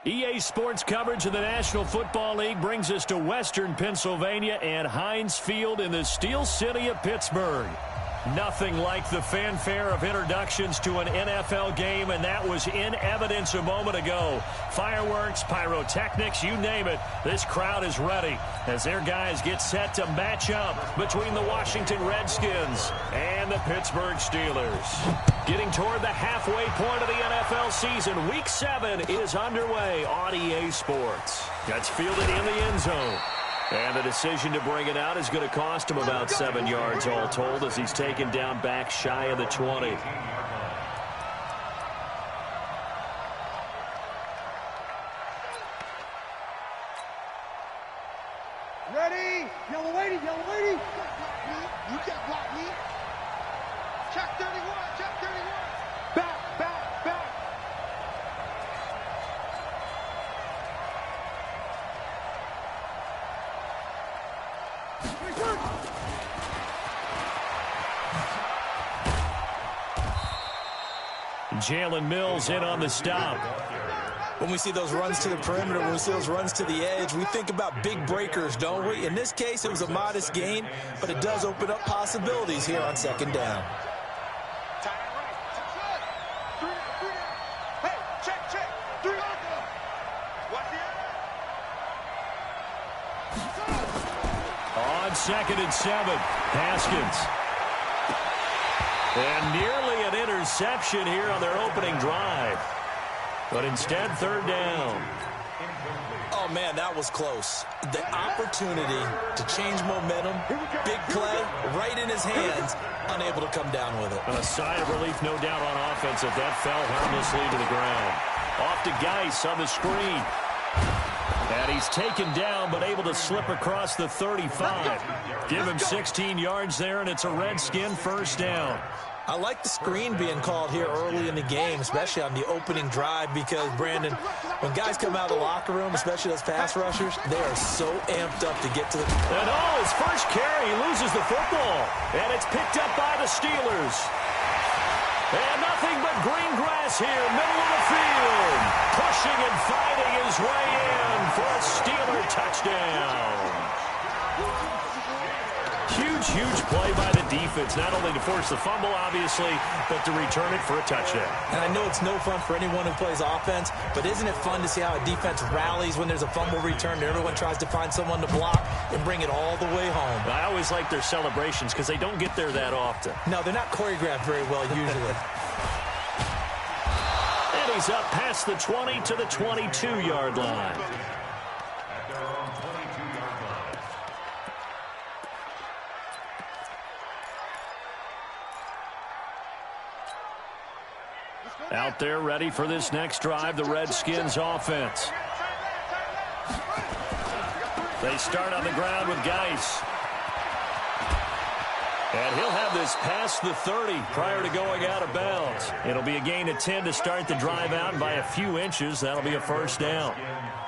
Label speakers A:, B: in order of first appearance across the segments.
A: EA Sports coverage of the National Football League brings us to Western Pennsylvania and Heinz Field in the Steel City of Pittsburgh. Nothing like the fanfare of introductions to an NFL game, and that was in evidence a moment ago. Fireworks, pyrotechnics, you name it. This crowd is ready as their guys get set to match up between the Washington Redskins and the Pittsburgh Steelers. Getting toward the halfway point of the NFL season, Week 7 is underway on EA Sports. That's fielded in the end zone. And the decision to bring it out is going to cost him about 7 yards all told as he's taken down back shy of the 20.
B: Ready? Yellow lady, yellow lady. You can't block me. Check 31, check 31. Back, back, back.
A: Jalen Mills in on the stop.
C: When we see those runs to the perimeter, when we see those runs to the edge, we think about big breakers, don't we? In this case, it was a modest gain, but it does open up possibilities here on second down.
B: Hey, check, check. 3
A: On 2nd and 7, Haskins. And nearly an interception here on their opening drive. But instead, 3rd down.
C: Oh, man, that was close. The opportunity to change momentum, big play, right in his hands, unable to come down with it.
A: A sigh of relief, no doubt, on offense if that fell harmlessly to the ground. Off to Geis on the screen. And he's taken down, but able to slip across the 35. Give him 16 yards there, and it's a Redskin 1st down.
C: I like the screen being called here early in the game, especially on the opening drive, because, Brandon, when guys come out of the locker room, especially those pass rushers, they are so amped up to get to the...
A: And his first carry, he loses the football. And it's picked up by the Steelers. And nothing but green grass here, middle of the field. Pushing and fighting his way in for a Steeler touchdown. Huge play by the defense, not only to force the fumble, obviously, but to return it for a touchdown.
C: And I know it's no fun for anyone who plays offense, but isn't it fun to see how a defense rallies when there's a fumble return and everyone tries to find someone to block and bring it all the way home?
A: I always like their celebrations because they don't get there that often.
C: No, they're not choreographed very well usually.
A: And he's up past the 20 to the 22-yard line. Out there ready for this next drive, the Redskins offense. They start on the ground with Geis. And he'll have this past the 30 prior to going out of bounds. It'll be a gain of 10 to start the drive out, and by a few inches, that'll be a 1st down.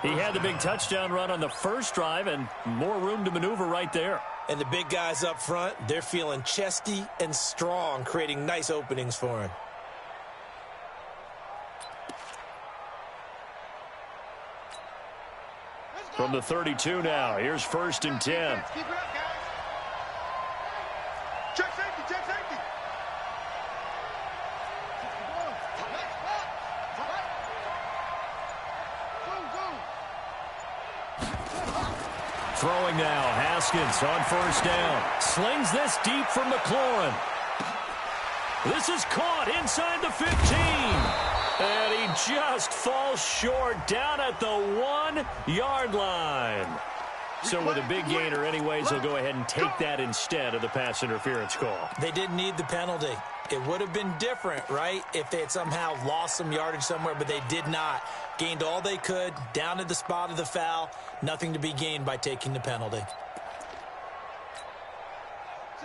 A: He had the big touchdown run on the first drive and more room to maneuver right there.
C: And the big guys up front, they're feeling chesty and strong, creating nice openings for him.
A: From the 32 now, here's 1st and 10.
B: Keep it up, guys. Check safety, check safety.
A: Throwing now, Haskins on 1st down. Slings this deep from McLaurin. This is caught inside the 15. And he just falls short down at the 1-yard line. So with a big gainer anyways, they'll go ahead and take that instead of the pass interference call.
C: They didn't need the penalty. It would have been different, right, if they had somehow lost some yardage somewhere, but they did not. Gained all they could, down to the spot of the foul. Nothing to be gained by taking the penalty.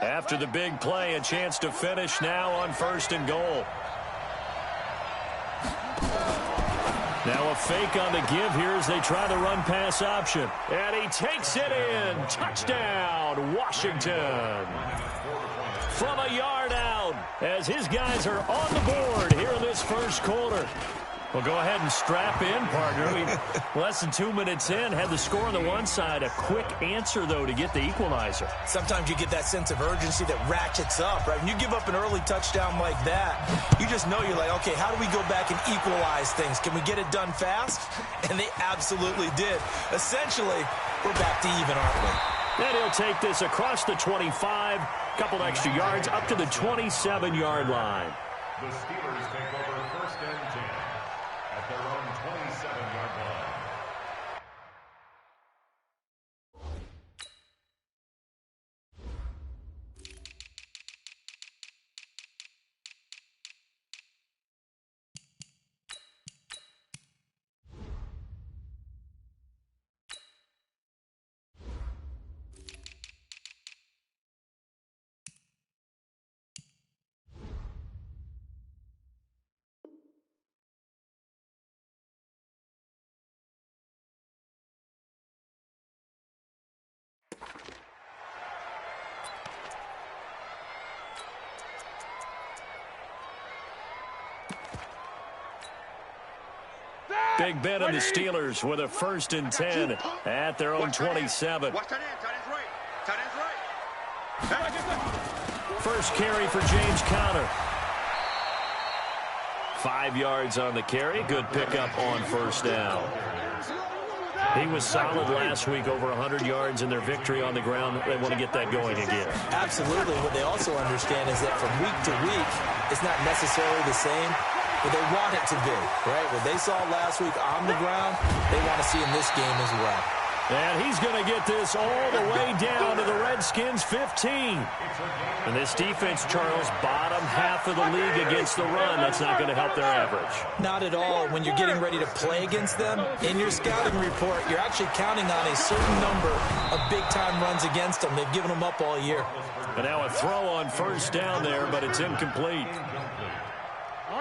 A: After the big play, a chance to finish now on 1st and goal. Now a fake on the give here as they try the run-pass option. And he takes it in. Touchdown, Washington. From a yard out as his guys are on the board here in this 1st quarter. Well, go ahead and strap in, partner. Less than 2 minutes in, had the score on the one side. A quick answer, though, to get the equalizer.
C: Sometimes you get that sense of urgency that ratchets up, right? When you give up an early touchdown like that, you just know you're like, okay, how do we go back and equalize things? Can we get it done fast? And they absolutely did. Essentially, we're back to even, aren't we?
A: And he'll take this across the 25, couple extra yards, up to the 27-yard line.
D: The Steelers take over 1st and 10 at their own 27-yard line.
A: Big bet on the Steelers with a 1st and 10 at their own 27. First carry for James Conner. 5 yards on the carry. Good pickup on 1st down. He was solid last week, over 100 yards in their victory on the ground. They want to get that going again.
C: Absolutely. What they also understand is that from week to week, it's not necessarily the same, but they want it to be, right? What they saw last week on the ground, they want to see in this game as well.
A: And he's going to get this all the way down to the Redskins' 15. And this defense, Charles, bottom half of the league against the run. That's not going to help their average.
C: Not at all. When you're getting ready to play against them, in your scouting report, you're actually counting on a certain number of big-time runs against them. They've given them up all year.
A: And now a throw on 1st down there, but it's incomplete.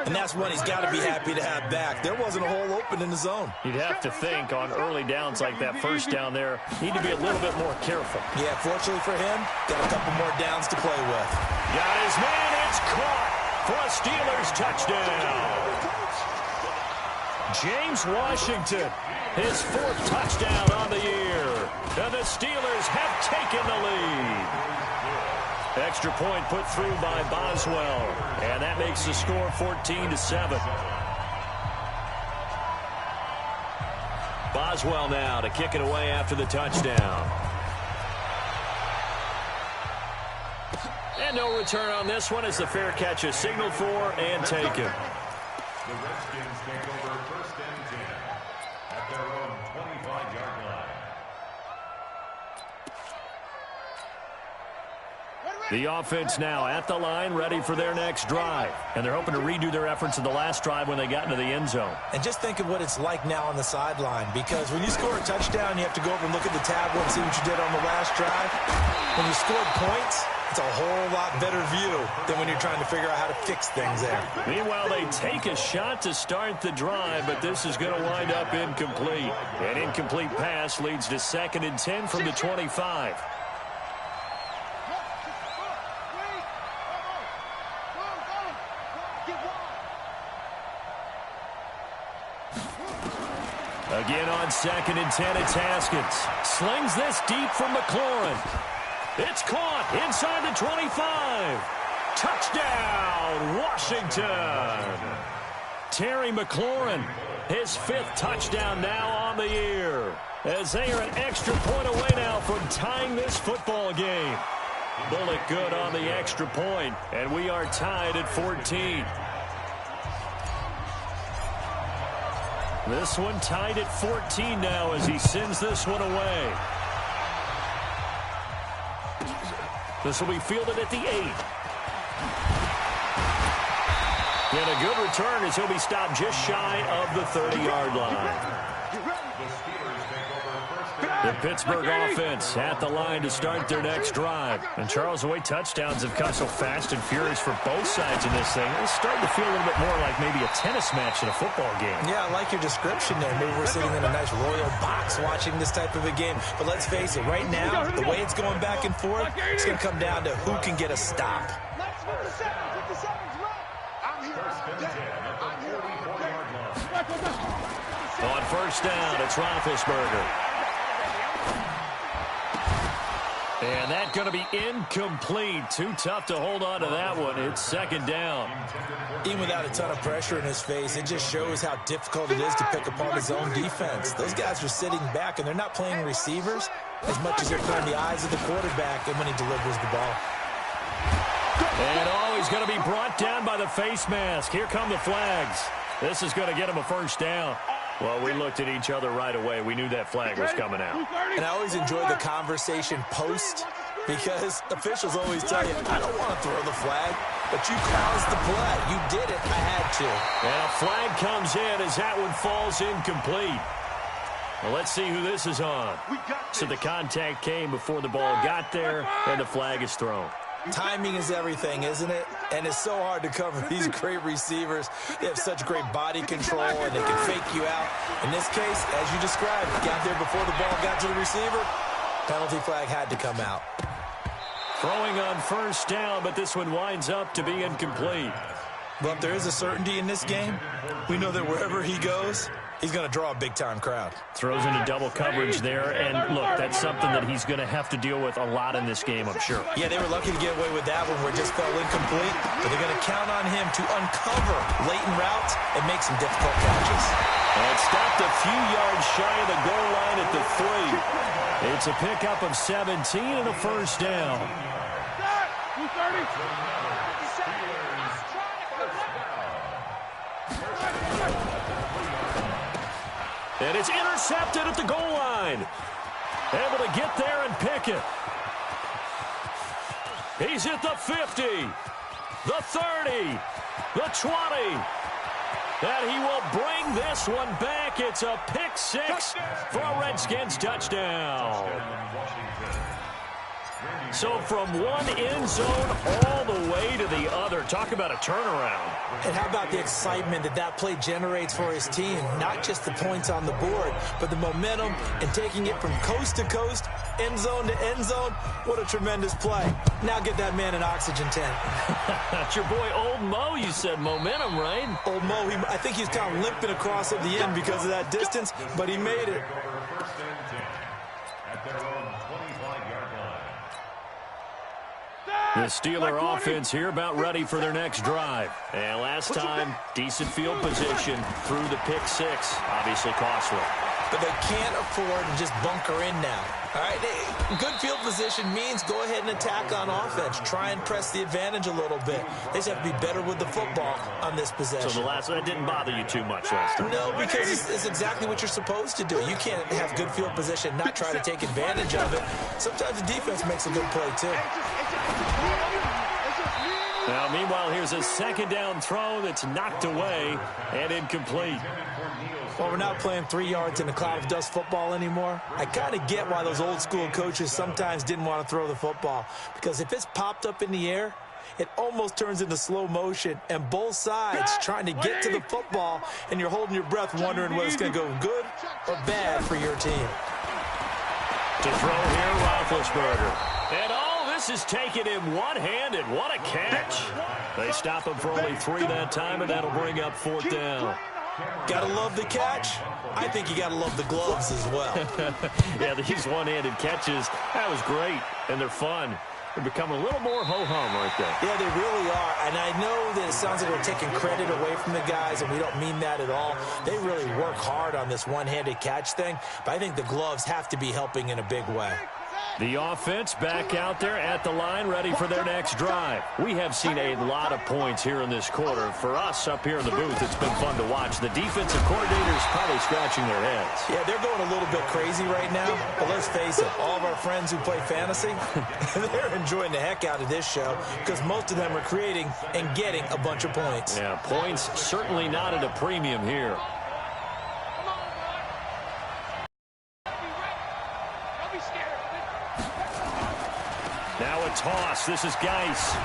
C: And that's one he's got to be happy to have back. There wasn't a hole open in the zone.
A: You'd have to think on early downs like that 1st down there, need to be a little bit more careful.
C: Yeah, fortunately for him, got a couple more downs to play with.
A: Got his man, it's caught for a Steelers touchdown. James Washington, his 4th touchdown on the year. And the Steelers have taken the lead. Extra point put through by Boswell, and that makes the score 14-7. Boswell now to kick it away after the touchdown. And no return on this one as the fair catch is signaled for and taken.
D: The Redskins take over 1st and 10 at their own 25-yard line.
A: The offense now at the line, ready for their next drive. And they're hoping to redo their efforts in the last drive when they got into the end zone.
C: And just think of what it's like now on the sideline, because when you score a touchdown, you have to go over and look at the tablet and see what you did on the last drive. When you scored points, it's a whole lot better view than when you're trying to figure out how to fix things there.
A: Meanwhile, they take a shot to start the drive, but this is going to wind up incomplete. An incomplete pass leads to 2nd and 10 from the 25. Again on 2nd and 10, it's Haskins. Slings this deep from McLaurin. It's caught inside the 25. Touchdown, Washington. Terry McLaurin, his 5th touchdown now on the year. As they are an extra point away now from tying this football game. Bullet good on the extra point, and we are tied at 14. This one tied at 14 now as he sends this one away. This will be fielded at the 8. And a good return as he'll be stopped just shy of the 30-yard line. The Pittsburgh offense at the line to start their next drive. And Charles, the way touchdowns have come so fast and furious for both sides in this thing, it's starting to feel a little bit more like maybe a tennis match in a football game.
C: Yeah, I like your description there. Maybe we're sitting in a nice royal box watching this type of a game. But let's face it, right now, the way it's going back and forth, it's going to come down to who can get a stop.
A: On first down, it's Roethlisberger. And that's going to be incomplete. Too tough to hold on to that one. It's second down.
C: Even without a ton of pressure in his face, it just shows how difficult it is to pick apart his own defense. Those guys are sitting back, and they're not playing receivers as much as they're playing the eyes of the quarterback and when he delivers the ball.
A: And he's going to be brought down by the face mask. Here come the flags. This is going to get him a first down. Well, we looked at each other right away. We knew that flag was coming out.
C: And I always enjoy the conversation post because officials always tell you, I don't want to throw the flag, but you caused the play. You did it. I had to.
A: And a flag comes in as that one falls incomplete. Well, let's see who this is on. So the contact came before the ball got there, and the flag is thrown.
C: Timing is everything, isn't it? And it's so hard to cover these great receivers. They have such great body control, and they can fake you out. In this case, as you described, got there before the ball got to the receiver. Penalty flag had to come out.
A: Throwing on first down, but this one winds up to be incomplete.
C: But there is a certainty in this game. We know that wherever he goes, he's going to draw a big-time crowd.
A: Throws into double coverage there, and look, that's something that he's going to have to deal with a lot in this game, I'm sure.
C: Yeah, they were lucky to get away with that one where it just fell incomplete, but they're going to count on him to uncover latent routes and make some difficult catches.
A: And stopped a few yards shy of the goal line at the 3. It's a pickup of 17 and a first down. And it's intercepted at the goal line. Able to get there and pick it. He's at the 50, the 30, the 20. And he will bring this one back. It's a pick six for a Redskins touchdown. So from one end zone all the way to the other. Talk about a turnaround.
C: And how about the excitement that that play generates for his team? Not just the points on the board, but the momentum and taking it from coast to coast, end zone to end zone. What a tremendous play. Now get that man an oxygen tent.
A: That's your boy Old Mo. You said momentum, right?
C: Old Mo, I think he's kind of limping across at the end because of that distance, but he made it.
A: The Steeler offense here about ready for their next drive. And last time, decent field position through the pick six. Obviously costly.
C: But they can't afford to just bunker in now. All right, good field position means go ahead and attack on offense. Try and press the advantage a little bit. They just have to be better with the football on this possession.
A: So that didn't bother you too much last time?
C: No, because it's exactly what you're supposed to do. You can't have good field position, not try to take advantage of it. Sometimes the defense makes a good play, too.
A: Now, meanwhile, here's a second down throw that's knocked away and incomplete.
C: Well, we're not playing 3 yards in a cloud of dust football anymore. I kind of get why those old school coaches sometimes didn't want to throw the football. Because if it's popped up in the air, it almost turns into slow motion. And both sides trying to get to the football, and you're holding your breath wondering whether it's going to go good or bad for your team.
A: To throw here, Roethlisberger. And this is taken him one-handed. What a catch. They stop him for only 3 that time, and that'll bring up 4th down.
C: Gotta love the catch. I think you gotta love the gloves as well.
A: Yeah, these one-handed catches, that was great, and they're fun. They're becoming a little more ho-hum, aren't they?
C: Yeah, they really are. And I know that it sounds like we're taking credit away from the guys, and we don't mean that at all. They really work hard on this one-handed catch thing, but I think the gloves have to be helping in a big way.
A: The offense back out there at the line, ready for their next drive. We have seen a lot of points here in this quarter. For us up here in the booth, it's been fun to watch. The defensive coordinators probably scratching their heads.
C: Yeah, they're going a little bit crazy right now. But let's face it, all of our friends who play fantasy, they're enjoying the heck out of this show because most of them are creating and getting a bunch of points.
A: Yeah, points certainly not at a premium here. Now a toss. This is Geis.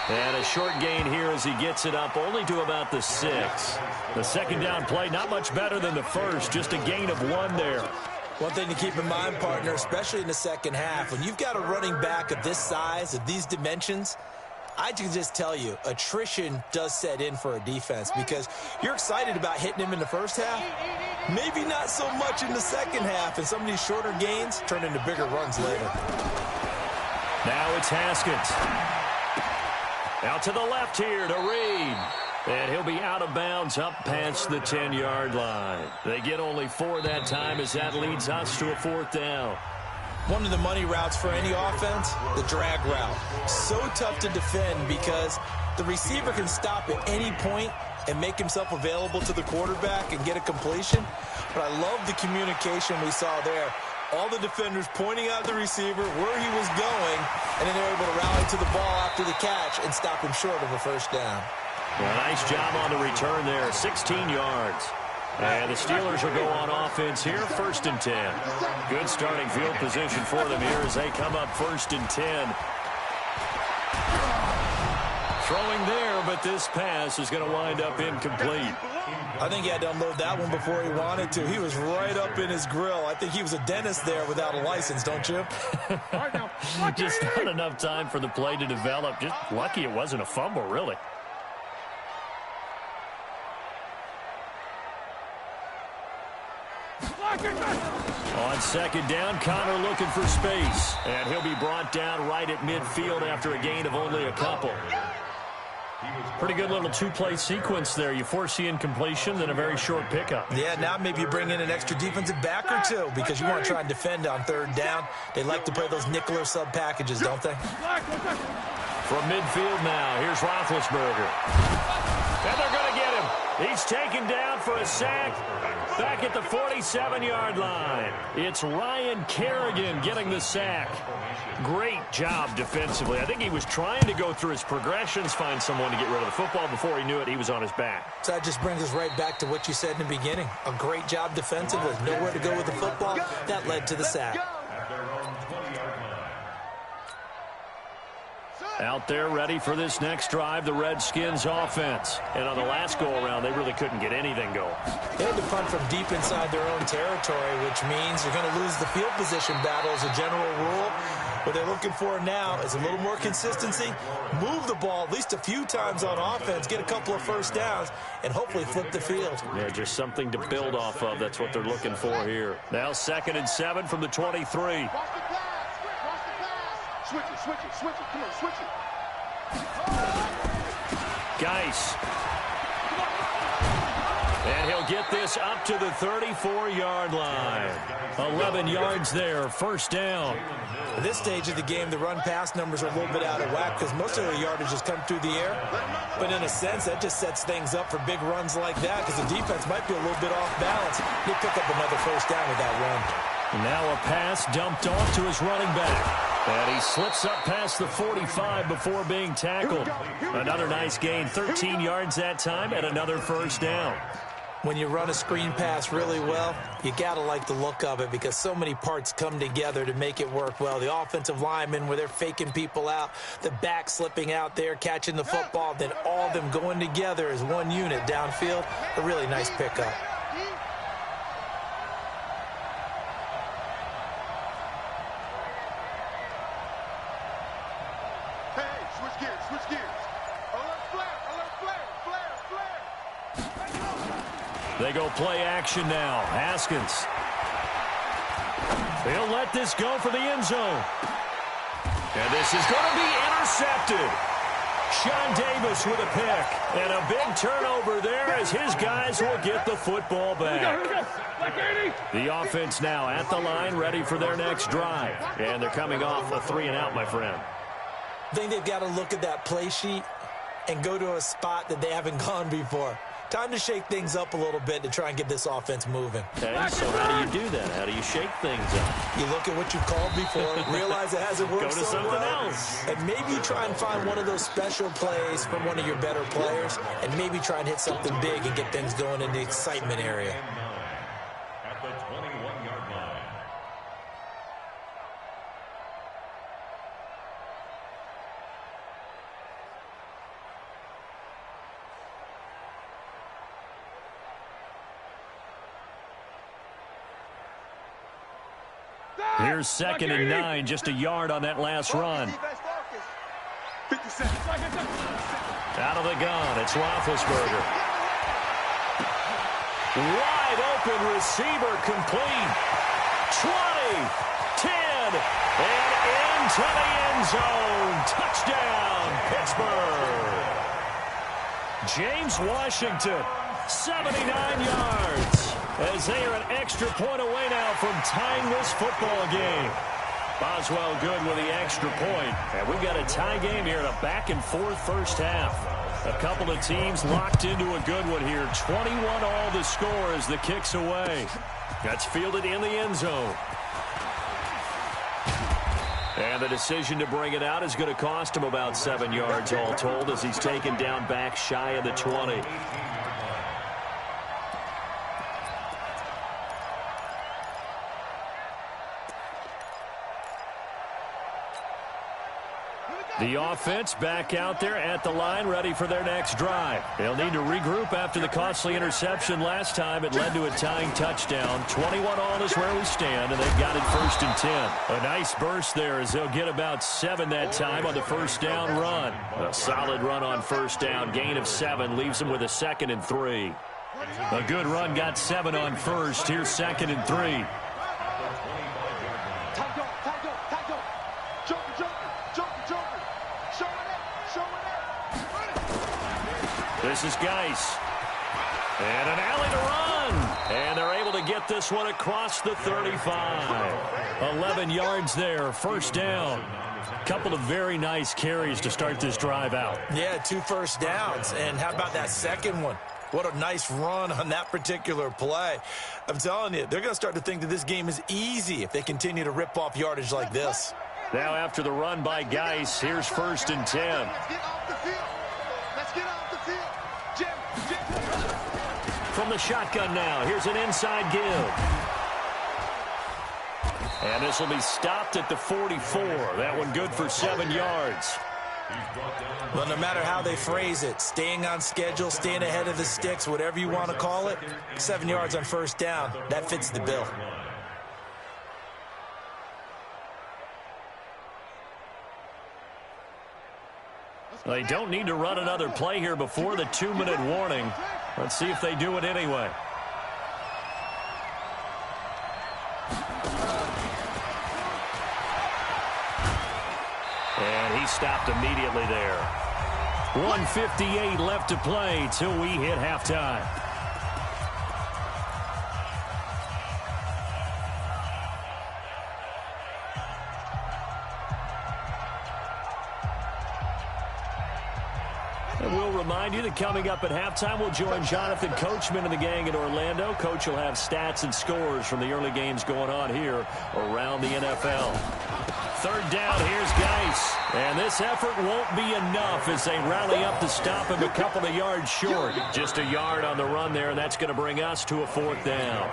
A: And a short gain here as he gets it up only to about the 6. The second down play, not much better than the first. Just a gain of 1 there.
C: One thing to keep in mind, partner, especially in the second half, when you've got a running back of this size, of these dimensions, I can just tell you, attrition does set in for a defense because you're excited about hitting him in the first half. Maybe not so much in the second half, and some of these shorter gains turn into bigger runs later.
A: Now it's Haskins. Out to the left here to Reed. And he'll be out of bounds up past the 10-yard line. They get only 4 that time as that leads us to a 4th down.
C: One of the money routes for any offense, the drag route. So tough to defend because the receiver can stop at any point and make himself available to the quarterback and get a completion. But I love the communication we saw there. All the defenders pointing out the receiver, where he was going, and then they're able to rally to the ball after the catch and stop him short of a first down.
A: Well, nice job on the return there, 16 yards. And the Steelers will go on offense here, 1st and 10. Good starting field position for them here as they come up 1st and 10. Throwing there, but this pass is going to wind up incomplete.
C: I think he had to unload that one before he wanted to. He was right up in his grill. I think he was a dentist there without a license, don't you?
A: Just not enough time for the play to develop. Just lucky it wasn't a fumble, really. On 2nd down, Connor looking for space. And he'll be brought down right at midfield after a gain of only a couple. Pretty good little 2-play sequence there. You force the incompletion, then a very short pickup.
C: Yeah, now maybe you bring in an extra defensive back or two because you want to try and defend on 3rd down. They like to play those nickel or sub packages, don't they?
A: From midfield now, here's Roethlisberger. And they're going to get him. He's taken down for a sack. Back at the 47-yard line. It's Ryan Kerrigan getting the sack. Great job defensively. I think he was trying to go through his progressions, find someone to get rid of the football. Before he knew it, he was on his back.
C: So that just brings us right back to what you said in the beginning. A great job defensively. Nowhere to go with the football. That led to the sack.
A: Out there ready for this next drive, the Redskins offense. And on the last go-around, they really couldn't get anything going.
C: They had to punt from deep inside their own territory, which means you're going to lose the field position battle as a general rule. What they're looking for now is a little more consistency, move the ball at least a few times on offense, get a couple of first downs, and hopefully flip the field.
A: Yeah, just something to build off of. That's what they're looking for here. Now 2nd and 7 from the 23.
B: Switch it. Come on, switch it.
A: Geis. And he'll get this up to the 34-yard line. 11 yards there, 1st down.
C: At this stage of the game, the run-pass numbers are a little bit out of whack because most of the yardage has come through the air. But in a sense, that just sets things up for big runs like that because the defense might be a little bit off balance. He'll pick up another 1st down with that run.
A: And now a pass dumped off to his running back. And he slips up past the 45 before being tackled. Another nice gain, 13 yards that time, and another 1st down.
C: When you run a screen pass really well, you got to like the look of it because so many parts come together to make it work well. The offensive linemen, where they're faking people out, the back slipping out there, catching the football, then all of them going together as one unit downfield. A really nice pickup.
A: They go play action now. Haskins. They'll let this go for the end zone. And this is going to be intercepted. Sean Davis with a pick. And a big turnover there as his guys will get the football back. The offense now at the line, ready for their next drive. And they're coming off a 3-and-out, my friend.
C: I think they've got to look at that play sheet and go to a spot that they haven't gone before. Time to shake things up a little bit to try and get this offense moving.
A: Okay, so how do you do that? How do you shake things up?
C: You look at what you've called before, realize it hasn't worked
A: Go to
C: so
A: something
C: well,
A: else.
C: and maybe try and find one of those special plays from one of your better players, and maybe try and hit something big and get things going in the excitement area.
D: At the 21-yard line.
A: Here's 2nd and 9, just a yard on that last run.
B: 50
A: Out of the gun, it's Roethlisberger. Wide open receiver complete. 20, 10, and into the end zone. Touchdown, Pittsburgh. James Washington, 79 yards, as they are an extra point away now from tying this football game. Boswell good with the extra point. And we've got a tie game here in a back-and-forth first half. A couple of teams locked into a good one here. 21 all the score as the kick's away. That's fielded in the end zone. And the decision to bring it out is going to cost him about 7 yards all told as he's taken down back shy of the 20. The offense back out there at the line, ready for their next drive. They'll need to regroup after the costly interception last time. It led to a tying touchdown. 21 all is where we stand, and they've got it 1st and 10. A nice burst there as they'll get about 7 that time on the first down run. A solid run on first down. Gain of 7 leaves them with a 2nd and 3. A good run got 7 on first. Here's 2nd and 3. This is Geis. And an alley to run. And they're able to get this one across the 35. 11 yards there, first down. Couple of very nice carries to start this drive out.
C: Yeah, 2 first downs. And how about that second one? What a nice run on that particular play. I'm telling you, they're going to start to think that this game is easy if they continue to rip off yardage like this.
A: Now after the run by Geis, here's 1st and 10.
B: Let's get off the field. Let's get off the field. Jim.
A: From the shotgun now, here's an inside give. And this will be stopped at the 44. That one good for 7 yards.
C: Well, no matter how they phrase it, staying on schedule, staying ahead of the sticks, whatever you want to call it, 7 yards on first down, that fits the bill.
A: They don't need to run another play here before the 2-minute warning. Let's see if they do it anyway. And he stopped immediately there. 1:58 left to play till we hit halftime. And we'll remind you that coming up at halftime, we'll join Jonathan Coachman and the gang in Orlando. Coach will have stats and scores from the early games going on here around the NFL. 3rd down, here's Geis. And this effort won't be enough as they rally up to stop him a couple of yards short. Just a yard on the run there, and that's going to bring us to a 4th down.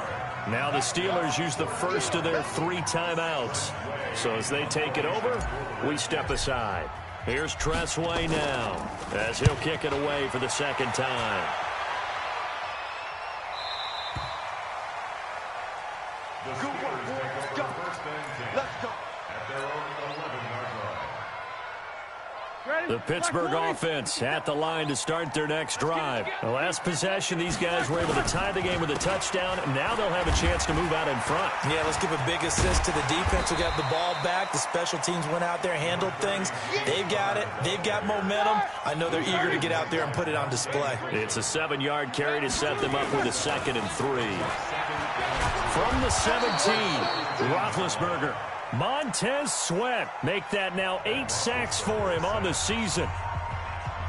A: Now the Steelers use the first of their 3 timeouts. So as they take it over, we step aside. Here's Tressway now as he'll kick it away for the 2nd time.
B: Let's go.
A: The Pittsburgh offense at the line to start their next drive. The last possession, these guys were able to tie the game with a touchdown. Now they'll have a chance to move out in front.
C: Yeah, let's give a big assist to the defense who got the ball back. The special teams went out there, handled things. They've got it. They've got momentum. I know they're eager to get out there and put it on display.
A: It's a 7-yard carry to set them up with a 2nd and 3. From the 17, Roethlisberger. Montez Sweat make that now 8 sacks for him on the season.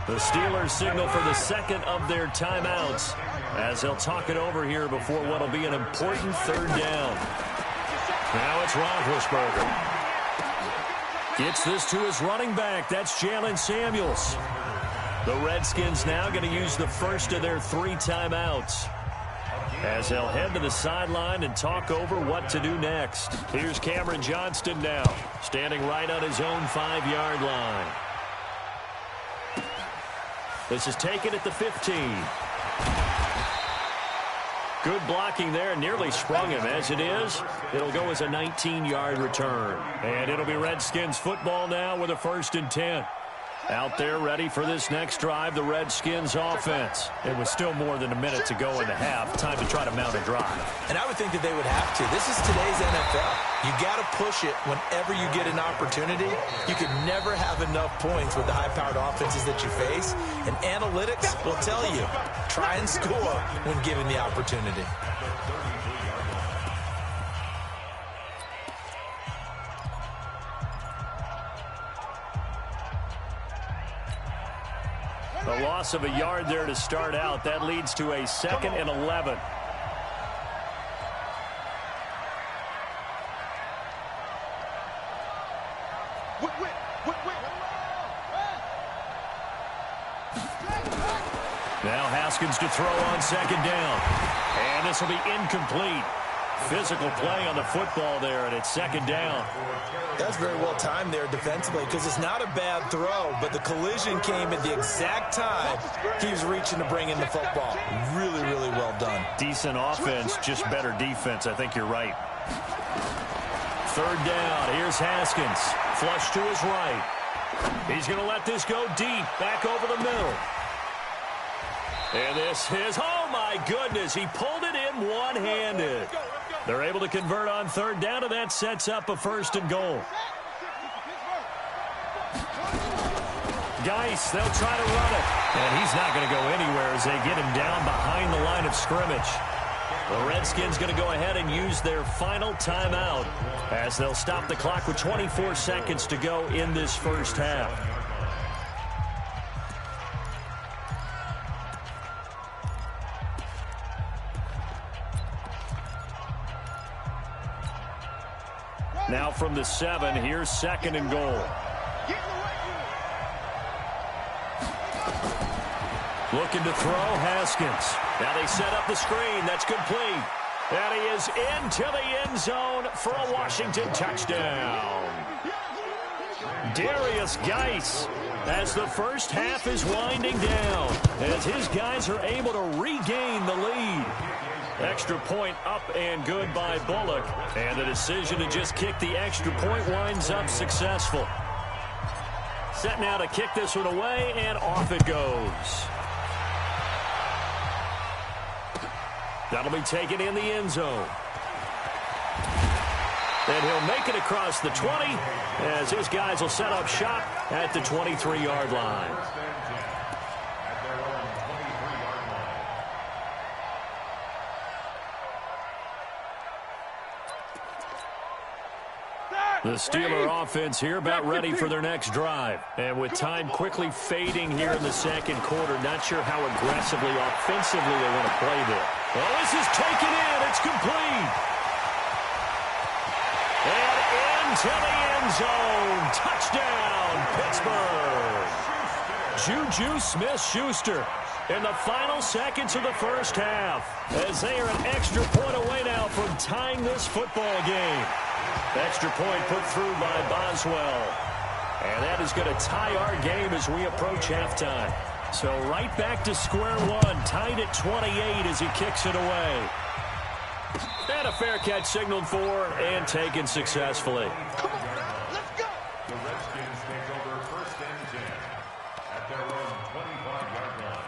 A: The Steelers signal for the 2nd of their timeouts as they'll talk it over here before what will be an important 3rd down. Now it's Roethlisberger. Gets this to his running back. That's Jalen Samuels. The Redskins now going to use the first of their 3 timeouts as they'll head to the sideline and talk over what to do next. Here's Cameron Johnston now, standing right on his own 5-yard line. This is taken at the 15. Good blocking there, nearly sprung him. As it is, it'll go as a 19-yard return. And it'll be Redskins football now with a 1st and 10. Out there ready for this next drive, the Redskins offense. It was still more than a minute to go in the half. Time to try to mount a drive.
C: And I would think that they would have to. This is today's NFL. You got to push it whenever you get an opportunity. You can never have enough points with the high-powered offenses that you face. And analytics will tell you, try and score when given the opportunity.
A: A loss of a yard there to start out. That leads to a 2nd and 11. Now Haskins to throw on 2nd down. And this will be incomplete. Physical play on the football there, and it's 2nd down.
C: That's very well timed there defensively because it's not a bad throw, but the collision came at the exact time he was reaching to bring in the football. Really, really well done.
A: Decent offense, just better defense. I think you're right. 3rd down. Here's Haskins. Flush to his right. He's going to let this go deep. Back over the middle. And this is, oh my goodness, he pulled it in one-handed. They're able to convert on 3rd down, and that sets up a 1st and goal. Geis, they'll try to run it. And he's not going to go anywhere as they get him down behind the line of scrimmage. The Redskins going to go ahead and use their final timeout as they'll stop the clock with 24 seconds to go in this first half. Now from the 7, here's 2nd and goal. Looking to throw, Haskins. Now they set up the screen. That's complete. And he is into the end zone for a Washington touchdown. Darius Geis, as the first half is winding down, as his guys are able to regain the lead. Extra point up and good by Bullock. And the decision to just kick the extra point winds up successful. Set now to kick this one away, and off it goes. That'll be taken in the end zone. And he'll make it across the 20 as his guys will set up shop at the 23-yard line. The Steeler offense here about ready for their next drive. And with time quickly fading here in the 2nd quarter, not sure how aggressively, offensively they want to play there. Well, this is taken in. It's complete. And into the end zone. Touchdown, Pittsburgh. Juju Smith-Schuster in the final seconds of the first half as they are an extra point away now from tying this football game. Extra point put through by Boswell. And that is going to tie our game as we approach halftime. So right back to square one, tied at 28 as he kicks it away. And a fair catch signaled for and taken successfully.
B: Come on, let's go.
D: The Redskins take over 1st and 10 at their own 25-yard line.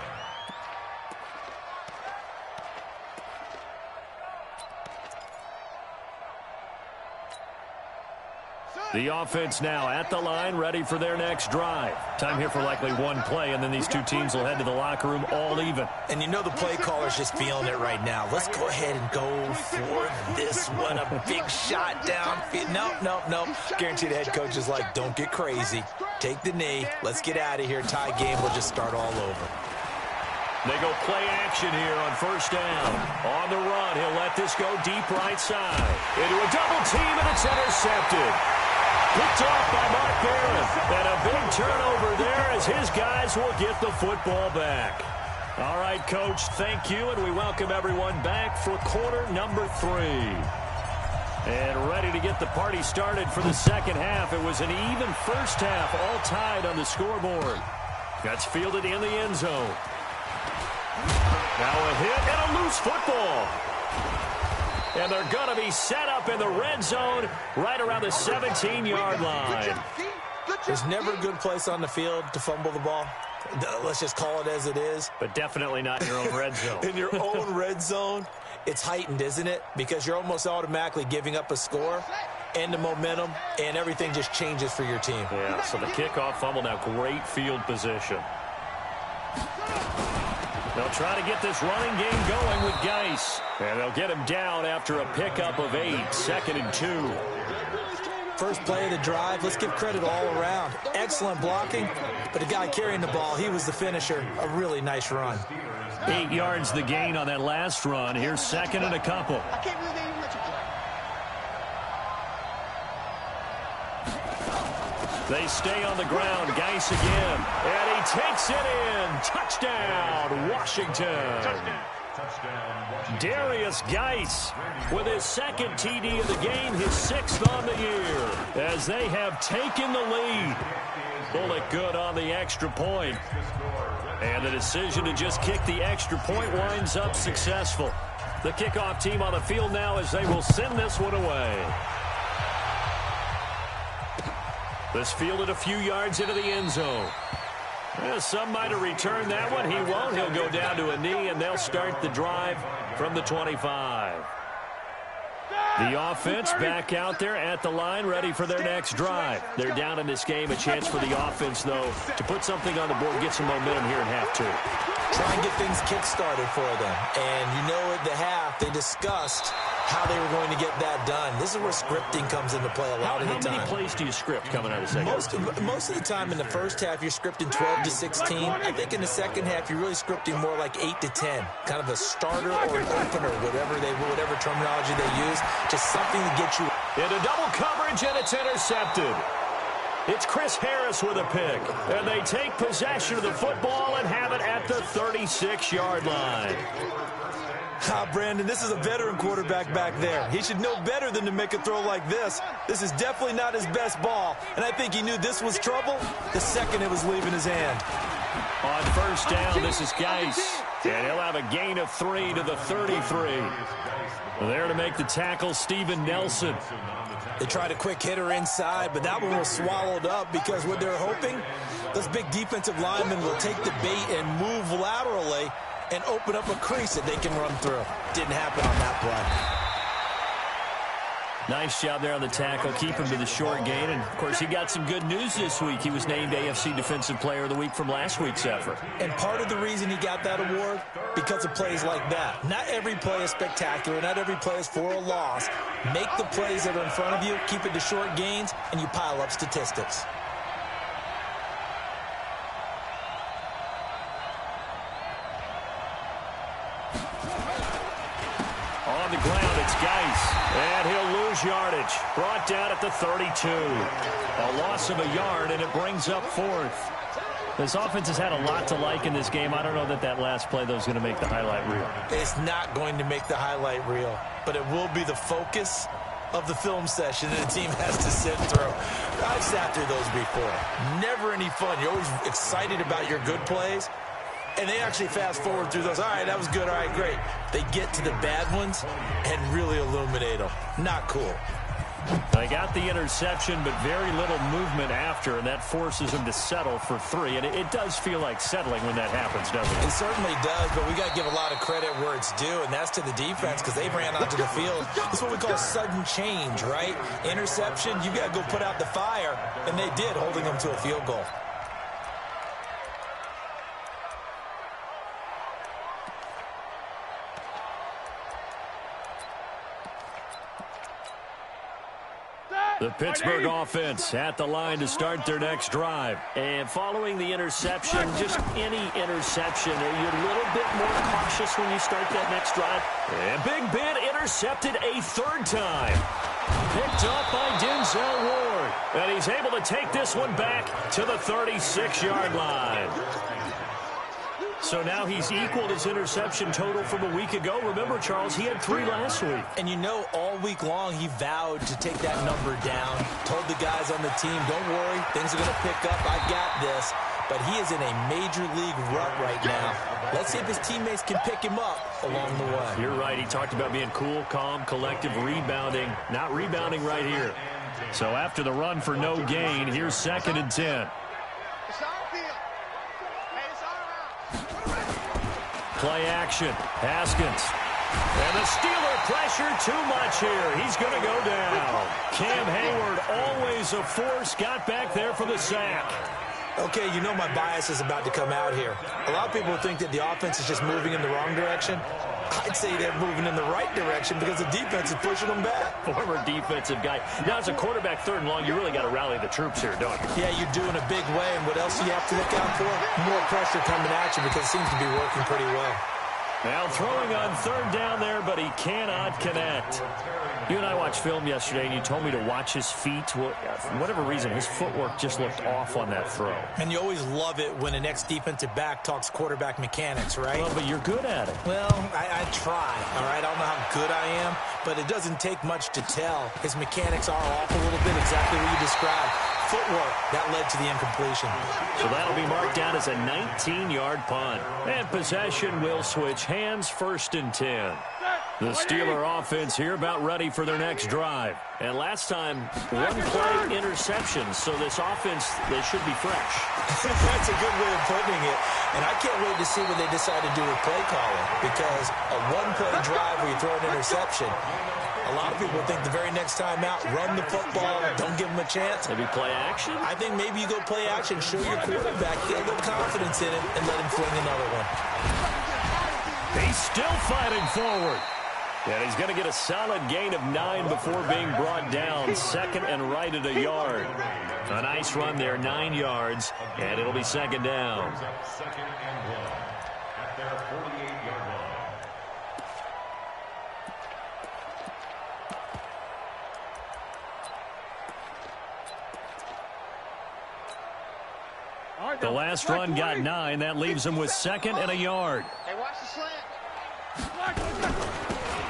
A: The offense now at the line, ready for their next drive. Time here for likely one play, and then these two teams will head to the locker room all even.
C: And you know the play caller's just feeling it right now. Let's go ahead and go for this one. A big shot down. Nope. Guarantee the head coach is like, don't get crazy. Take the knee. Let's get out of here. Tie game. We'll just start all over.
A: They go play action here on 1st down. On the run, he'll let this go deep right side. Into a double team, and it's intercepted. Picked off by Mark Barron. And a big turnover there as his guys will get the football back. All right, Coach, thank you, and we welcome everyone back for quarter number 3. And ready to get the party started for the 2nd half. It was an even first half, all tied on the scoreboard. That's fielded in the end zone. Now a hit and a loose football. And they're going to be set up in the red zone right around the 17-yard line.
C: There's never a good place on the field to fumble the ball. Let's just call it as it is.
A: But definitely not in your own red zone.
C: In your own red zone, it's heightened, isn't it? Because you're almost automatically giving up a score and the momentum, and everything just changes for your team.
A: Yeah, so the kickoff fumble now, great field position. They'll try to get this running game going with Geis. And they'll get him down after a pickup of 8, 2nd and 2.
C: First play of the drive, let's give credit all around. Excellent blocking, but the guy carrying the ball, he was the finisher. A really nice run.
A: 8 yards the gain on that last run. Here's 2nd and a couple.
B: I can't believe they even let you play.
A: They stay on the ground. Geis again. And he takes it in. Touchdown, Washington. Darius Geis with his 2nd TD of the game, his 6th on the year, as they have taken the lead. Bullet good on the extra point. And the decision to just kick the extra point winds up successful. The kickoff team on the field now as they will send this one away. This fielded a few yards into the end zone. Well, some might have returned that one. He won't. He'll go down to a knee, and they'll start the drive from the 25. The offense back out there at the line, ready for their next drive. They're down in this game. A chance for the offense, though, to put something on the board, get some momentum here in half 2.
C: Try and get things kick-started for them. And you know at the half, they discussed how they were going to get that done. This is where scripting comes into play a lot of the time.
A: How many plays do you script coming out of the second?
C: Most of the time in the first half, you're scripting 12 to 16. I think in the second half, you're really scripting more like 8 to 10. Kind of a starter or an opener, whatever terminology they use. Just something to get you.
A: Into double coverage, and it's intercepted. It's Chris Harris with a pick. And they take possession of the football and have it at the 36-yard line.
C: Brandon, this is a veteran quarterback back there. He should know better than to make a throw like this. This is definitely not his best ball, and I think he knew this was trouble the second it was leaving his hand.
A: On first down, this is Geis, and he'll have a gain of 3 to the 33. There to make the tackle, Steven Nelson.
C: They tried a quick hitter inside, but that one was swallowed up because what they're hoping, those big defensive linemen will take the bait and move laterally and open up a crease that they can run through. Didn't happen on that play.
A: Nice job there on the tackle. Keep him to the short gain. And, of course, he got some good news this week. He was named AFC Defensive Player of the Week from last week's effort.
C: And part of the reason he got that award, because of plays like that. Not every play is spectacular. Not every play is for a loss. Make the plays that are in front of you, keep it to short gains, and you pile up statistics.
A: On the ground, it's Geis. And he'll lose yardage. Brought down at the 32. A loss of a yard, and it brings up 4th. This offense has had a lot to like in this game. I don't know that last play, though, is going to make the highlight reel.
C: It's not going to make the highlight reel, but it will be the focus of the film session that the team has to sit through. I've sat through those before. Never any fun. You're always excited about your good plays. And they actually fast forward through those. All right, that was good. All right, great. They get to the bad ones and really illuminate them. Not cool.
A: They got the interception, but very little movement after, and that forces them to settle for 3. And it does feel like settling when that happens, doesn't it?
C: It certainly does, but we got to give a lot of credit where it's due, and that's to the defense because they ran onto the field. It's what we call sudden change, right? Interception, you got to go put out the fire, and they did, holding them to a field goal.
A: The Pittsburgh offense at the line to start their next drive. And following the interception, just any interception, are you a little bit more cautious when you start that next drive? And Big Ben intercepted a 3rd time. Picked up by Denzel Ward. And he's able to take this one back to the 36-yard line. So now he's equaled his interception total from a week ago. Remember, Charles, he had 3 last week.
C: And you know, all week long, he vowed to take that number down. Told the guys on the team, don't worry, things are going to pick up. I got this. But he is in a major league rut right now. Let's see if his teammates can pick him up along the way.
A: You're right. He talked about being cool, calm, collective, rebounding. Not rebounding right here. So after the run for no gain, here's 2nd and 10. Play action. Haskins. And the Steeler pressure too much here. He's going to go down. Cam Hayward, always a force, got back there for the sack.
C: Okay, you know my bias is about to come out here. A lot of people think that the offense is just moving in the wrong direction. I'd say they're moving in the right direction because the defense is pushing them back.
A: Former defensive guy. Now, as a quarterback 3rd and long, you really got to rally the troops here, don't you?
C: Yeah, you do in a big way. And what else do you have to look out for? More pressure coming at you because it seems to be working pretty well.
A: Now throwing on 3rd down there, but he cannot connect. You and I watched film yesterday, and you told me to watch his feet. Well, for whatever reason, his footwork just looked off on that throw.
C: And you always love it when an ex-defensive back talks quarterback mechanics, right?
A: Well, but you're good at it.
C: Well, I try, all right? I don't know how good I am, but it doesn't take much to tell. His mechanics are off a little bit, exactly what you described. Footwork, that led to the incompletion.
A: So that'll be marked down as a 19-yard punt. And possession will switch hands, 1st and 10. The Steeler offense here about ready for their next drive. And last time, 1-play interception. So this offense, they should be fresh.
C: That's a good way of putting it. And I can't wait to see what they decide to do with play calling. Because a 1-play drive where you throw an interception, a lot of people think the very next time out, run the football, don't give them a chance.
A: Maybe play action?
C: I think maybe you go play action, show your quarterback, get a little confidence in him, and let him fling another one.
A: He's still fighting forward. And he's going to get a solid gain of 9 before being brought down. 2nd and right at a yard. A nice run there, 9 yards, and it'll be 2nd down.
D: 2nd and 1 at their 48-yard line.
A: The last run got 9. That leaves him with 2nd and a yard.
B: Hey, watch the slant.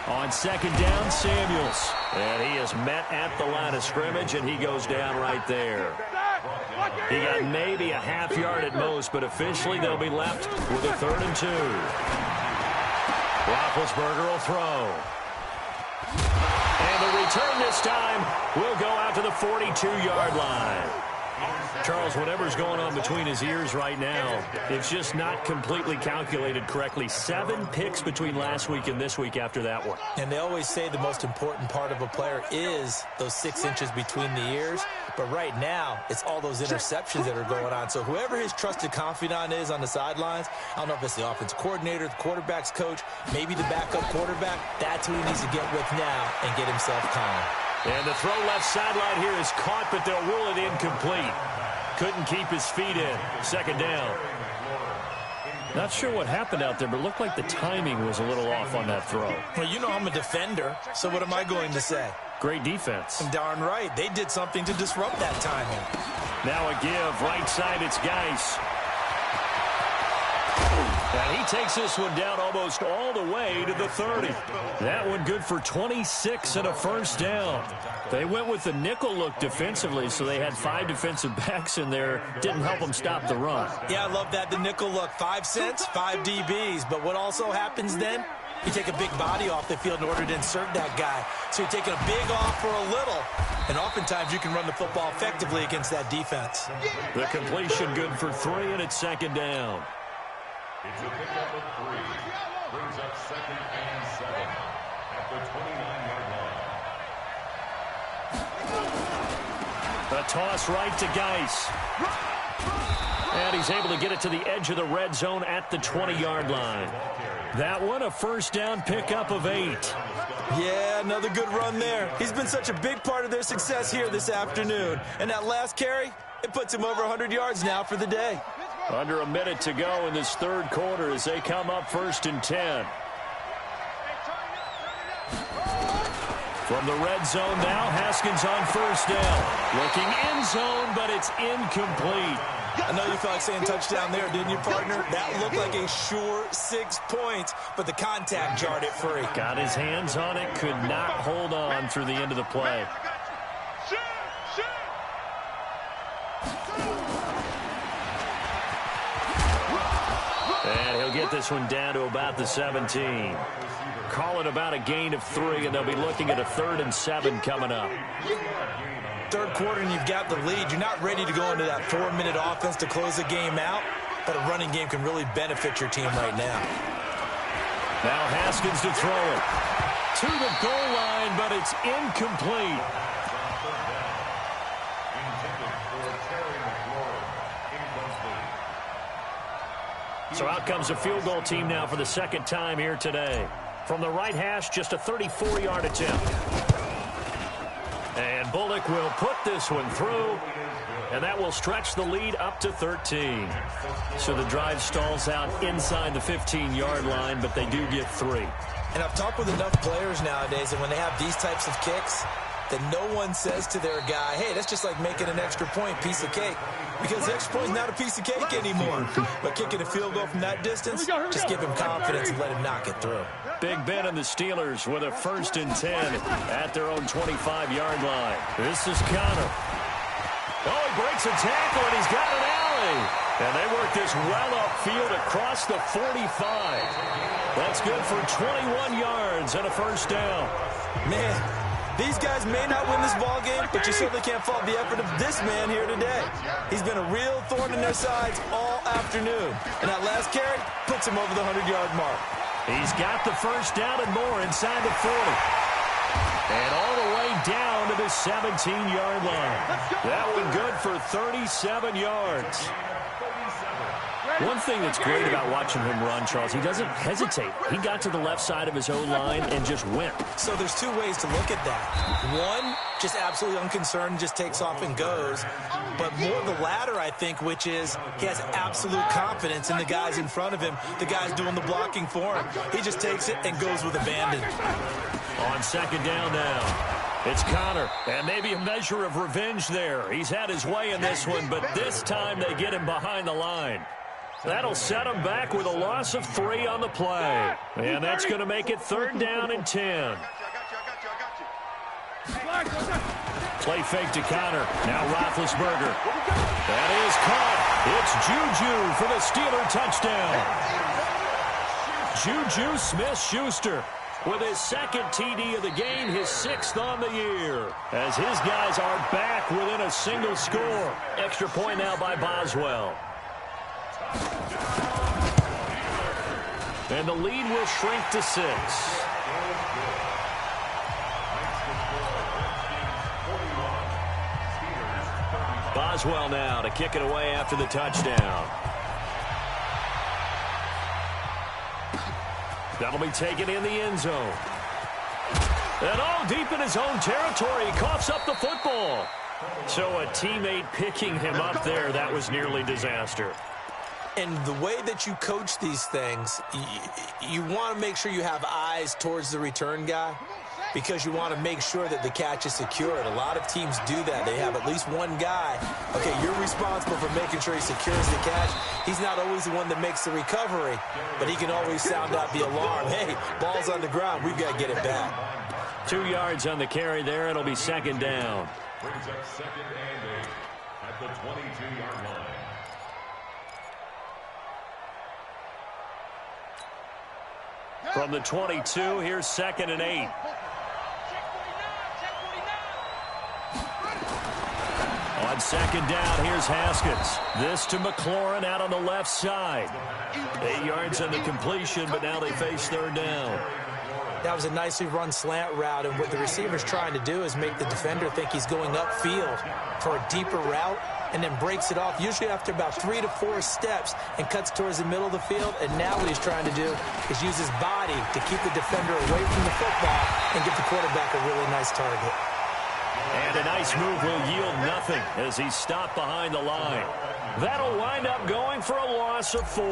A: On 2nd down, Samuels. And he is met at the line of scrimmage, and he goes down right there. He got maybe a half yard at most, but officially they'll be left with a 3rd and 2. Roethlisberger will throw. And the return this time will go out to the 42-yard line. Charles, whatever's going on between his ears right now, it's just not completely calculated correctly. 7 picks between last week and this week after that one.
C: And they always say the most important part of a player is those 6 inches between the ears. But right now, it's all those interceptions that are going on. So whoever his trusted confidant is on the sidelines, I don't know if it's the offense coordinator, the quarterback's coach, maybe the backup quarterback, that's who he needs to get with now and get himself calm.
A: And the throw left sideline here is caught, but they'll rule it incomplete. Couldn't keep his feet in. 2nd down. Not sure what happened out there, but it looked like the timing was a little off on that throw.
C: Well, you know I'm a defender, so what am I going to say?
A: Great defense.
C: I'm darn right. They did something to disrupt that timing.
A: Now a give. Right side, it's Geis. And he takes this one down almost all the way to the 30. That one good for 26 and a 1st down. They went with the nickel look defensively, so they had 5 defensive backs in there. Didn't help them stop the run.
C: Yeah, I love that, the nickel look. 5 cents, 5 DBs. But what also happens then? You take a big body off the field in order to insert that guy. So you're taking a big off for a little. And oftentimes you can run the football effectively against that defense.
A: The completion good for 3, and it's 2nd down.
D: It's a pickup of 3. Brings up 2nd and 7 at the 29-yard line.
A: A toss right to Geis. And he's able to get it to the edge of the red zone at the 20-yard line. That one, a 1st down pickup of 8.
C: Yeah, another good run there. He's been such a big part of their success here this afternoon. And that last carry, it puts him over 100 yards now for the day.
A: Under a minute to go in this 3rd quarter as they come up 1st and 10. From the red zone now, Haskins on 1st down. Looking end zone, but it's incomplete.
C: I know you felt like saying touchdown there, didn't you, partner? That looked like a sure 6 points, but the contact jarred it free.
A: Got his hands on it, could not hold on through the end of the play. And he'll get this one down to about the 17. Call it about a gain of 3, and they'll be looking at a 3rd and 7 coming up.
C: Third quarter and you've got the lead. You're not ready to go into that 4-minute offense to close the game out, but a running game can really benefit your team right now.
A: Now Haskins to throw it. To the goal line, but it's incomplete. So out comes a field goal team now for the second time here today. From the right hash, just a 34-yard attempt. And Bullock will put this one through, and that will stretch the lead up to 13. So the drive stalls out inside the 15-yard line, but they do get 3.
C: And I've talked with enough players nowadays, and when they have these types of kicks, that no one says to their guy, hey, that's just like making an extra point, piece of cake. Because the extra point is not a piece of cake anymore. But kicking a field goal from that distance, just give him confidence and let him knock it through.
A: Big Ben and the Steelers with a 1st and 10 at their own 25-yard line. This is Connor. Oh, he breaks a tackle, and he's got an alley. And they work this well upfield across the 45. That's good for 21 yards and a 1st down.
C: Man, these guys may not win this ball game, but you certainly can't fault the effort of this man here today. He's been a real thorn in their sides all afternoon. And that last carry puts him over the 100-yard mark.
A: He's got the 1st down and more inside the 40. And all the way down to the 17-yard line. That one good for 37 yards. One thing that's great about watching him run, Charles, he doesn't hesitate. He got to the left side of his own line and just went.
C: So there's 2 ways to look at that. One, just absolutely unconcerned, just takes off and goes. But more the latter, I think, which is he has absolute confidence in the guys in front of him, the guys doing the blocking for him. He just takes it and goes with abandon.
A: On 2nd down now. It's Connor, and maybe a measure of revenge there. He's had his way in this one, but this time they get him behind the line. That'll set him back with a loss of 3 on the play. And that's going to make it 3rd down and 10. Play fake to Connor. Now Roethlisberger. That is caught. It's Juju for the Steeler touchdown. Juju Smith-Schuster with his 2nd TD of the game, his 6th on the year. As his guys are back within a single score. Extra point now by Boswell. And the lead will shrink to 6. Boswell now to kick it away after the touchdown. That'll be taken in the end zone. And all deep in his own territory, he coughs up the football. So a teammate picking him up there, that was nearly disaster.
C: And the way that you coach these things, you want to make sure you have eyes towards the return guy because you want to make sure that the catch is secured. A lot of teams do that. They have at least one guy. Okay, you're responsible for making sure he secures the catch. He's not always the one that makes the recovery, but he can always sound out the alarm. Hey, ball's on the ground. We've got to get it back.
A: 2 yards on the carry there. It'll be 2nd down.
D: Brings up 2nd and 8 at the 22-yard line.
A: From the 22, here's 2nd and 8. On 2nd down, here's Haskins. This to McLaurin out on the left side. 8 yards on the completion, but now they face 3rd down.
C: That was a nicely run slant route, and what the receiver's trying to do is make the defender think he's going upfield for a deeper route and then breaks it off, usually after about 3 to 4 steps, and cuts towards the middle of the field. And now what he's trying to do is use his body to keep the defender away from the football and give the quarterback a really nice target.
A: And a nice move will yield nothing as he's stopped behind the line. That'll wind up going for a loss of 4.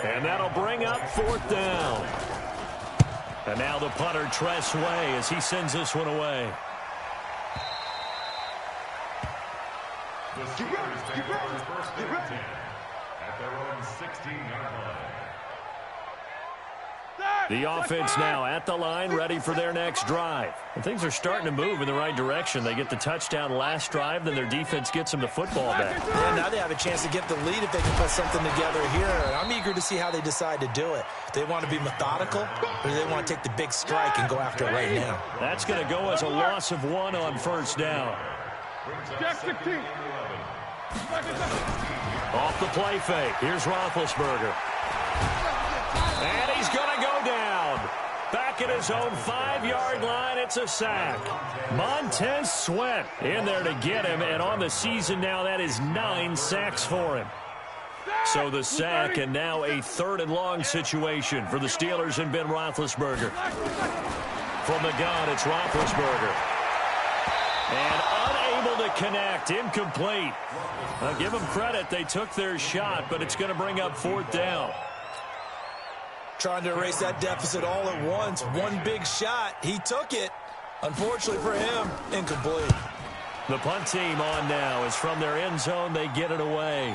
A: And that'll bring up 4th down. And now the punter, Tress Way, as he sends this one away.
D: The Steelers take over 1st and 10 at their own 16-yard line.
A: The offense now at the line, ready for their next drive. And things are starting to move in the right direction. They get the touchdown last drive, then their defense gets them the football back.
C: Yeah, now they have a chance to get the lead if they can put something together here. I'm eager to see how they decide to do it. Do they want to be methodical, or do they want to take the big strike and go after it right now?
A: That's going to go as a loss of 1 on 1st down.
D: Brings up
B: Jack
D: second
B: 16.
D: and 11.
A: Off the play fake. Here's Roethlisberger. And he's going to go down. Back at his own 5-yard line, it's a sack. Montez Sweat in there to get him, and on the season now, that is 9 sacks for him. So the sack, and now a 3rd and long situation for the Steelers and Ben Roethlisberger. From the gun, it's Roethlisberger. And unable to connect, incomplete. I'll give them credit, they took their shot, but it's going to bring up 4th down.
C: Trying to erase that deficit all at once. One big shot. He took it. Unfortunately for him, incomplete.
A: The punt team on now is from their end zone. They get it away.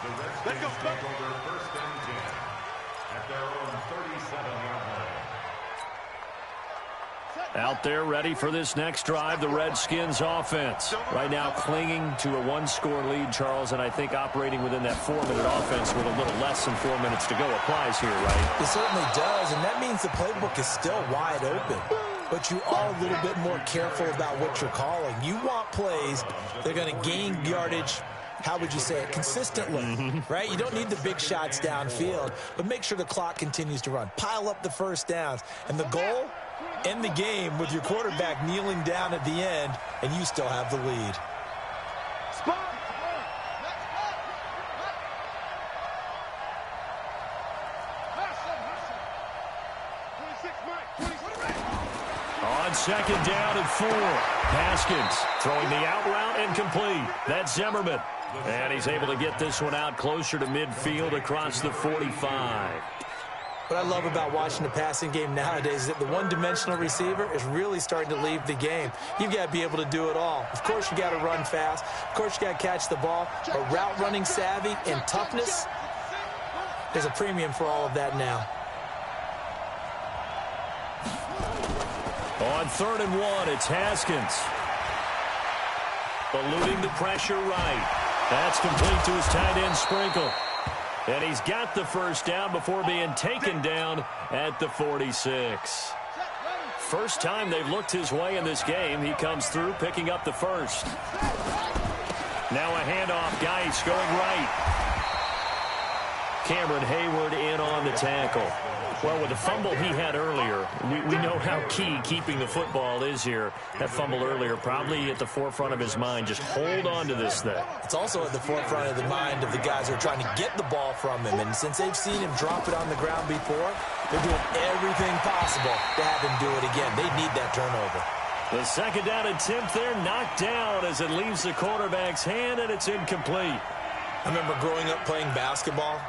D: The Redskins take over 1st and 10 at their own 37-yard line.
A: Out there ready for this next drive, the Redskins offense. Right now clinging to a 1-score lead, Charles, and I think operating within that 4-minute offense with a little less than 4 minutes to go applies here, right?
C: It certainly does, and that means the playbook is still wide open. But you are a little bit more careful about what you're calling. You want plays that are going to gain yardage, how would you say it, consistently, right? You don't need the big shots downfield, but make sure the clock continues to run. Pile up the first downs, and the goal, end the game with your quarterback kneeling down at the end, and you still have the lead.
A: On 2nd down and 4. Haskins throwing the out route and complete. That's Zimmerman. And he's able to get this one out closer to midfield across the 45.
C: What I love about watching the passing game nowadays is that the one-dimensional receiver is really starting to leave the game. You've got to be able to do it all. Of course, you got to run fast. Of course, you got to catch the ball. But route running savvy and toughness, there's a premium for all of that now.
A: On 3rd and 1, it's Haskins. Eluding the pressure right. That's complete to his tight end, Sprinkle. And he's got the first down before being taken down at the 46. First time they've looked his way in this game. He comes through, picking up the first. Now a handoff, Geis going right. Cameron Hayward in on the tackle. Well, with the fumble he had earlier, we know how key keeping the football is here. That fumble earlier probably at the forefront of his mind. Just hold on to this thing.
C: It's also at the forefront of the mind of the guys who are trying to get the ball from him. And since they've seen him drop it on the ground before, they're doing everything possible to have him do it again. They need that turnover.
A: The 2nd down attempt there knocked down as it leaves the quarterback's hand, and it's incomplete.
C: I remember growing up playing basketball.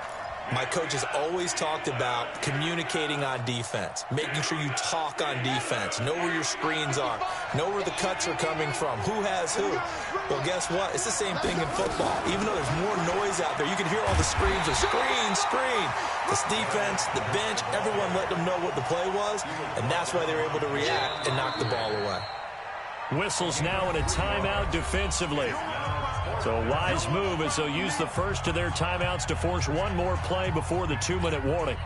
C: My coaches always talked about communicating on defense, making sure you talk on defense, know where your screens are, know where the cuts are coming from, who has who. Well, guess what? It's the same thing in football. Even though there's more noise out there, you can hear all the screams of screen, screen. This defense, the bench, everyone let them know what the play was, and that's why they were able to react and knock the ball away.
A: Whistles now in a timeout defensively. So a wise move as they'll use the first of their timeouts to force one more play before the 2-minute warning.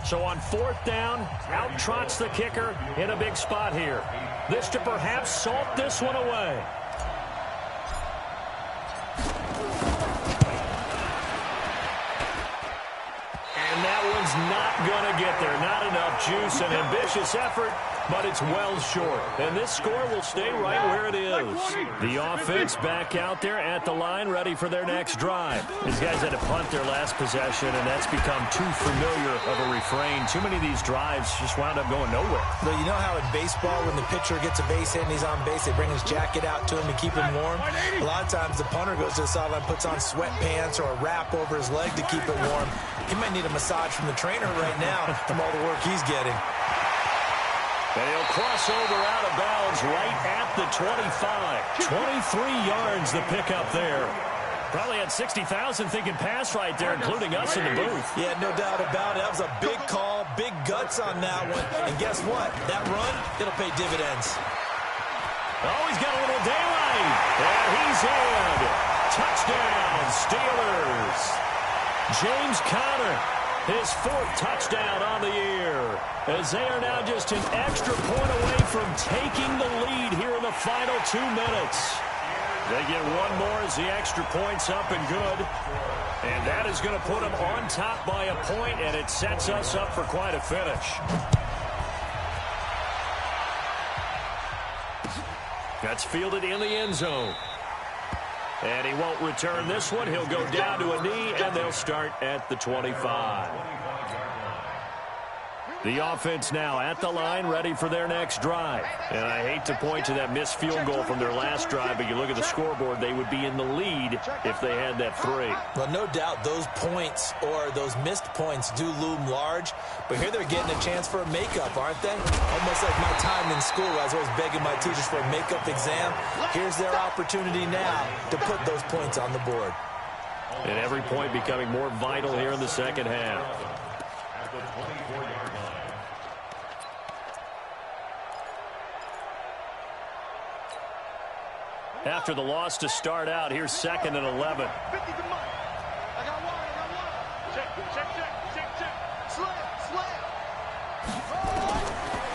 A: So on 4th down, out trots the kicker in a big spot here. This to perhaps salt this one away. And that one's not going to get there. Not enough juice, an ambitious effort, but it's well short. And this score will stay right where it is. The offense back out there at the line, ready for their next drive. These guys had to punt their last possession, and that's become too familiar of a refrain. Too many of these drives just wound up going nowhere.
C: But you know how in baseball, when the pitcher gets a base hit and he's on base, they bring his jacket out to him to keep him warm? A lot of times the punter goes to the sideline, puts on sweatpants or a wrap over his leg to keep it warm. He might need a massage from the trainer right now from all the work he's getting.
A: And he'll cross over out of bounds right at the 25. 23 yards the pickup there. Probably had 60,000 thinking pass right there, including us in the booth.
C: Yeah, no doubt about it. That was a big call, big guts on that one. And guess what? That run, it'll pay dividends.
A: Oh, he's got a little daylight. And he's in. Touchdown, Steelers. James Conner, his 4th touchdown on the year, as they are now just an extra point away from taking the lead here in the final 2 minutes. They get one more as the extra point's up and good. And that is going to put them on top by a point, and it sets us up for quite a finish. That's fielded in the end zone. And he won't return this one. He'll go down to a knee, and they'll start at the 25. The offense now at the line, ready for their next drive. And I hate to point to that missed field goal from their last drive, but you look at the scoreboard, they would be in the lead if they had that 3.
C: Well, no doubt those points or those missed points do loom large, but here they're getting a chance for a makeup, aren't they? Almost like my time in school, I was always begging my teachers for a makeup exam. Here's their opportunity now to put those points on the board.
A: And every point becoming more vital here in the second half.
D: At the 24-yard line.
A: After the loss to start out, here's 2nd and 11.
B: 50 to Mike. I got one. Check. Slam.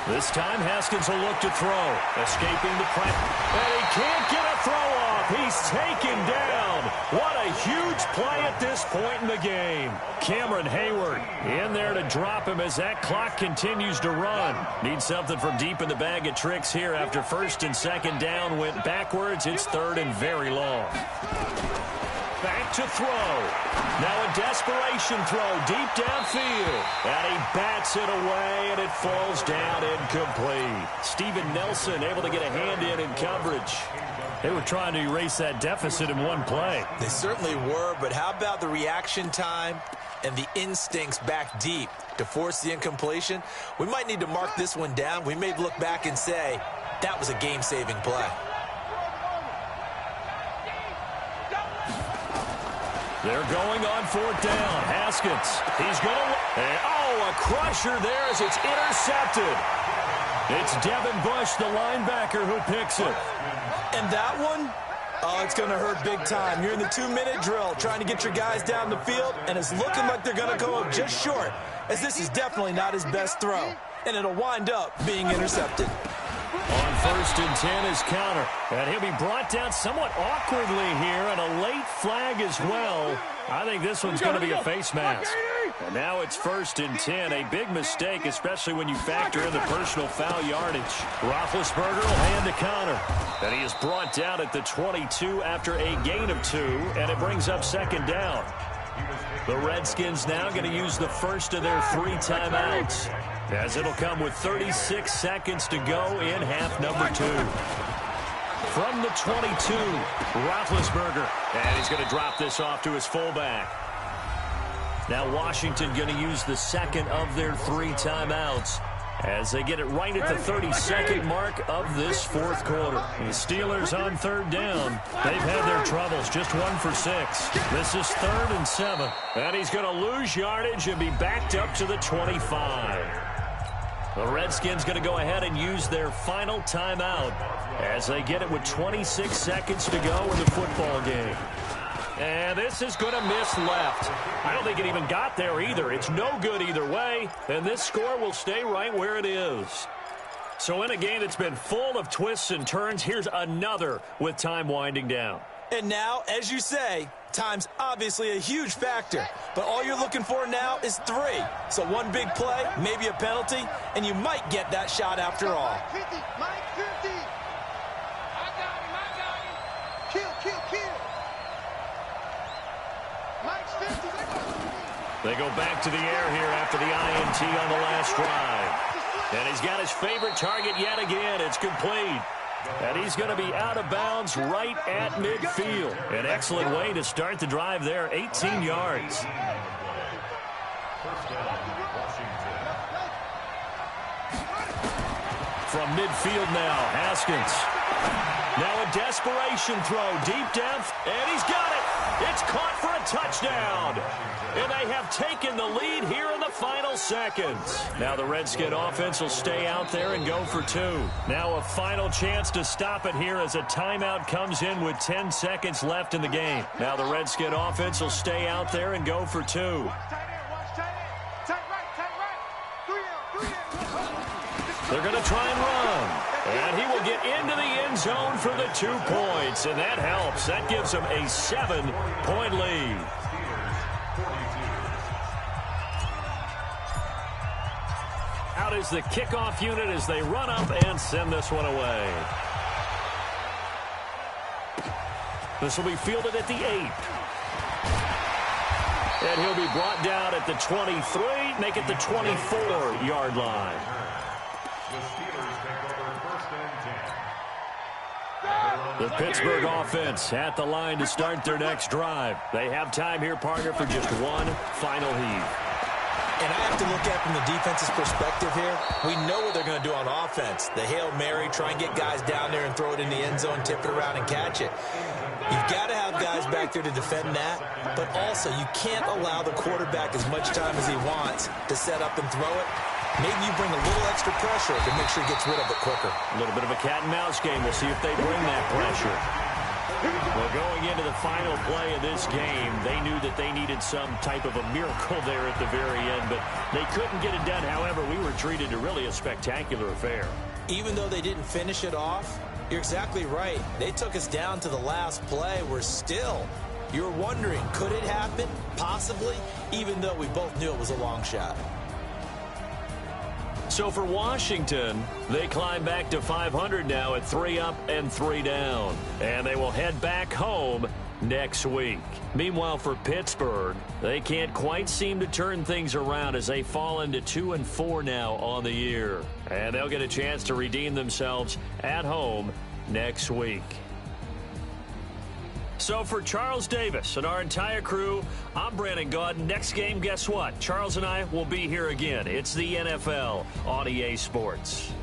A: This time, Haskins will look to throw. Escaping the pressure. And he can't get a throw off. He's taken down. What a huge play at this point in the game. Cameron Hayward in there to drop him as that clock continues to run. Needs something from deep in the bag of tricks here after 1st and 2nd down went backwards. It's 3rd and very long. Back to throw. Now a desperation throw deep downfield. And he bats it away, and it falls down incomplete. Steven Nelson able to get a hand in coverage. They were trying to erase that deficit in one play.
C: They certainly were, but how about the reaction time and the instincts back deep to force the incompletion? We might need to mark this one down. We may look back and say, that was a game-saving play.
A: They're going on 4th down. Haskins, he's going to... Oh, a crusher there as it's intercepted. It's Devin Bush, the linebacker, who picks it.
C: And that one, oh, it's going to hurt big time. You're in the 2-minute drill trying to get your guys down the field, and it's looking like they're going to go just short, as this is definitely not his best throw. And it'll wind up being intercepted.
A: On 1st and 10 is Conner. And he'll be brought down somewhat awkwardly here, and a late flag as well. I think this one's going to be a face mask. And now it's 1st and 10. A big mistake, especially when you factor in the personal foul yardage. Roethlisberger will hand to Conner. And he is brought down at the 22 after a gain of 2, and it brings up 2nd down. The Redskins now going to use the first of their 3 timeouts, as it'll come with 36 seconds to go in half number 2. From the 22, Roethlisberger. And he's going to drop this off to his fullback. Now Washington going to use the 2nd of their 3 timeouts as they get it right at the 32nd mark of this 4th quarter. The Steelers on 3rd down. They've had their troubles, just 1 for 6. This is 3rd and 7. And he's going to lose yardage and be backed up to the 25. The Redskins going to go ahead and use their final timeout as they get it with 26 seconds to go in the football game. And this is going to miss left. I don't think it even got there either. It's no good either way, and this score will stay right where it is. So in a game that's been full of twists and turns, here's another with time winding down.
C: And now, as you say, time's obviously a huge factor. But all you're looking for now is 3. So one big play, maybe a penalty, and you might get that shot after all.
B: Mike 50. I got him. Kill. Mike's 50.
A: They go back to the air here after the INT on the last drive. And he's got his favorite target yet again. It's complete. And he's going to be out of bounds right at midfield. An excellent way to start the drive there, 18 yards. From midfield now, Haskins. Now a desperation throw deep down, and he's got it. It's caught for a touchdown. And they have taken the lead here in the final seconds. Now the Redskin offense will stay out there and go for 2. Now a final chance to stop it here as a timeout comes in with 10 seconds left in the game. Now the Redskin offense will stay out there and go for 2. They're going to try and run. And he will get into the end zone for the 2 points. And that helps. That gives him a 7-point lead. Out is the kickoff unit as they run up and send this one away. This will be fielded at the 8. And he'll be brought down at the 23, make it the 24-yard line.
D: The Steelers take over first and 10.
A: The Pittsburgh offense at the line to start their next drive. They have time here, partner, for just one final heave.
C: And I have to look at it from the defense's perspective here. We know what they're going to do on offense. The Hail Mary, try and get guys down there and throw it in the end zone, tip it around and catch it. You've got to have guys back there to defend that, but also you can't allow the quarterback as much time as he wants to set up and throw it. Maybe you bring a little extra pressure to make sure he gets rid of it quicker.
A: A little bit of a cat and mouse game. We'll see if they bring that pressure. Well, going into the final play of this game, they knew that they needed some type of a miracle there at the very end, but they couldn't get it done. However, we were treated to really a spectacular affair.
C: Even though they didn't finish it off, you're exactly right. They took us down to the last play. You're wondering, could it happen? Possibly, even though we both knew it was a long shot.
A: So for Washington, they climb back to 500 now at 3 up and 3 down. And they will head back home next week. Meanwhile, for Pittsburgh, they can't quite seem to turn things around as they fall into 2-4 now on the year. And they'll get a chance to redeem themselves at home next week. So for Charles Davis and our entire crew, I'm Brandon Gaudin. Next game, guess what? Charles and I will be here again. It's the NFL on EA Sports.